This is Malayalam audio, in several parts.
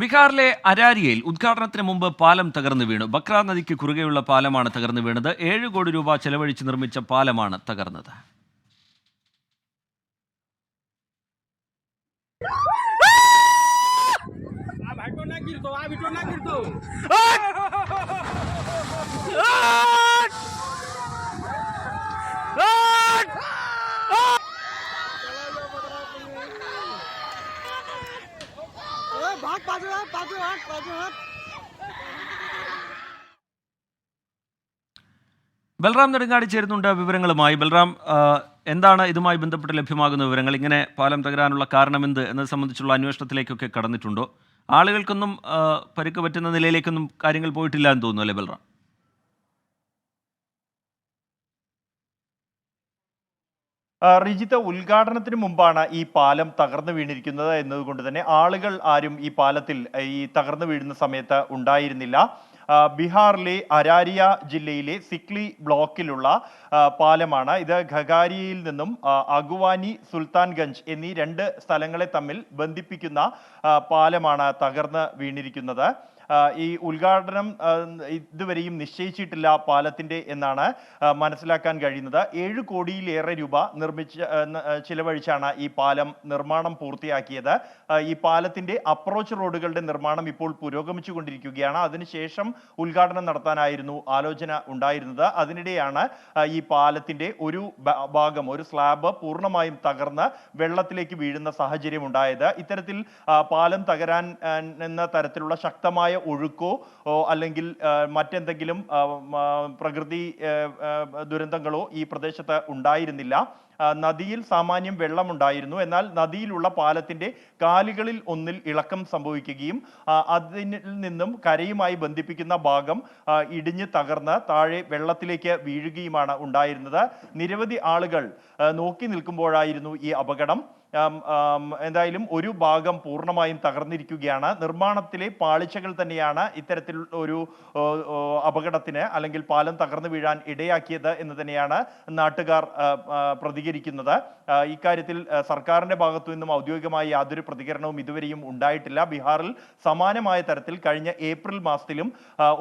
ബീഹാറിലെ അരാരിയയിൽ ഉദ്ഘാടനത്തിന് മുമ്പ് പാലം തകർന്നു വീണു. ബക്ര നദിക്ക് കുറുകെയുള്ള പാലമാണ് തകർന്നു വീണത്. 7 കോടി രൂപ ചെലവഴിച്ച് നിർമ്മിച്ച പാലമാണ് തകർന്നത്. ബൽറാം നെടുങ്ങാടി ചേരുന്നുണ്ട് വിവരങ്ങളുമായി. ബൽറാം, എന്താണ് ഇതുമായി ബന്ധപ്പെട്ട് ലഭ്യമാകുന്ന വിവരങ്ങൾ? ഇങ്ങനെ പാലം തകരാനുള്ള കാരണമെന്ത് എന്നത് സംബന്ധിച്ചുള്ള അന്വേഷണത്തിലേക്കൊക്കെ കടന്നിട്ടുണ്ടോ? ആളുകൾക്കൊന്നും പരിക്ക് പറ്റുന്ന നിലയിലേക്കൊന്നും കാര്യങ്ങൾ പോയിട്ടില്ല എന്ന് തോന്നുന്നു അല്ലേ ബൽറാം? റിജിത്ത്, ഉദ്ഘാടനത്തിന് മുമ്പാണ് ഈ പാലം തകർന്നു വീണിരിക്കുന്നത് എന്നതുകൊണ്ട് തന്നെ ആളുകൾ ആരും ഈ പാലത്തിൽ ഈ തകർന്നു വീഴുന്ന സമയത്ത് ഉണ്ടായിരുന്നില്ല. ബീഹാറിലെ അരാരിയ ജില്ലയിലെ സിക്ലി ബ്ലോക്കിലുള്ള പാലമാണ് ഇത്. ഖഗാരിയയിൽ നിന്നും അഗുവാനി, സുൽത്താൻഗഞ്ച് എന്നീ 2 സ്ഥലങ്ങളെ തമ്മിൽ ബന്ധിപ്പിക്കുന്ന പാലമാണ് തകർന്ന് വീണിരിക്കുന്നത്. ഈ ഉദ്ഘാടനം ഇതുവരെയും നിശ്ചയിച്ചിട്ടില്ല പാലത്തിന്റെ എന്നാണ് മനസ്സിലാക്കാൻ കഴിയുന്നത്. 7 കോടിയിലേറെ രൂപ ചിലവഴിച്ചാണ് ഈ പാലം നിർമ്മാണം പൂർത്തിയാക്കിയത്. ഈ പാലത്തിന്റെ അപ്രോച്ച് റോഡുകളുടെ നിർമ്മാണം ഇപ്പോൾ പുരോഗമിച്ചുകൊണ്ടിരിക്കുകയാണ്. അതിനുശേഷം ഉദ്ഘാടനം നടത്താനായിരുന്നു ആലോചന ഉണ്ടായിരുന്നത്. അതിനിടെയാണ് ഈ പാലത്തിന്റെ ഒരു ഭാഗം, ഒരു സ്ലാബ് പൂർണ്ണമായും തകർന്ന് വെള്ളത്തിലേക്ക് വീഴുന്ന സാഹചര്യം ഉണ്ടായത്. ഇത്തരത്തിൽ പാലം തകരാൻ എന്ന തരത്തിലുള്ള ശക്തമായ ഒഴുക്കോ അല്ലെങ്കിൽ മറ്റെന്തെങ്കിലും പ്രകൃതി ദുരന്തങ്ങളോ ഈ പ്രദേശത്ത് ഉണ്ടായിരുന്നില്ല. നദിയിൽ സാമാന്യം വെള്ളമുണ്ടായിരുന്നു. എന്നാൽ നദിയിലുള്ള പാലത്തിന്റെ കാലുകളിൽ ഒന്നിൽ ഇളക്കം സംഭവിക്കുകയും അതിൽ നിന്നും കരയുമായി ബന്ധിപ്പിക്കുന്ന ഭാഗം ഇടിഞ്ഞ് തകർന്ന് താഴെ വെള്ളത്തിലേക്ക് വീഴുകയുമാണ് ഉണ്ടായിരുന്നത്. നിരവധി ആളുകൾ നോക്കി നിൽക്കുമ്പോഴായിരുന്നു ഈ അപകടം. എന്തായാലും ഒരു ഭാഗം പൂർണ്ണമായും തകർന്നിരിക്കുകയാണ്. നിർമ്മാണത്തിലെ പാളിച്ചകൾ തന്നെയാണ് ഇത്തരത്തിൽ ഒരു അപകടത്തിന് അല്ലെങ്കിൽ പാലം തകർന്നു വീഴാൻ ഇടയാക്കിയത് എന്ന് തന്നെയാണ് നാട്ടുകാർ പ്രതികരിക്കുന്നത്. ഇക്കാര്യത്തിൽ സർക്കാരിന്റെ ഭാഗത്തു നിന്നും ഔദ്യോഗികമായി യാതൊരു പ്രതികരണവും ഇതുവരെയും ഉണ്ടായിട്ടില്ല. ബീഹാറിൽ സമാനമായ തരത്തിൽ കഴിഞ്ഞ ഏപ്രിൽ മാസത്തിലും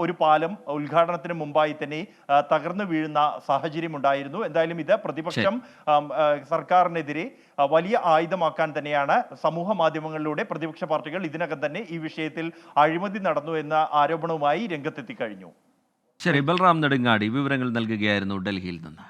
ഒരു പാലം ഉദ്ഘാടനത്തിന് മുമ്പായി തന്നെ തകർന്നു വീഴുന്ന സാഹചര്യം ഉണ്ടായിരുന്നു. എന്തായാലും ഇത് പ്രതിപക്ഷം സർക്കാരിനെതിരെ വലിയ ആയുധമാക്കാൻ തന്നെയാണ് സമൂഹ മാധ്യമങ്ങളിലൂടെ പ്രതിപക്ഷ പാർട്ടികൾ ഇതിനകം തന്നെ ഈ വിഷയത്തിൽ അഴിമതി നടന്നു എന്ന ആരോപണവുമായി രംഗത്തെത്തി കഴിഞ്ഞു. ശരി, ബൽറാം നെടുങ്ങാടി വിവരങ്ങൾ നൽകുകയായിരുന്നു ഡൽഹിയിൽ നിന്ന്.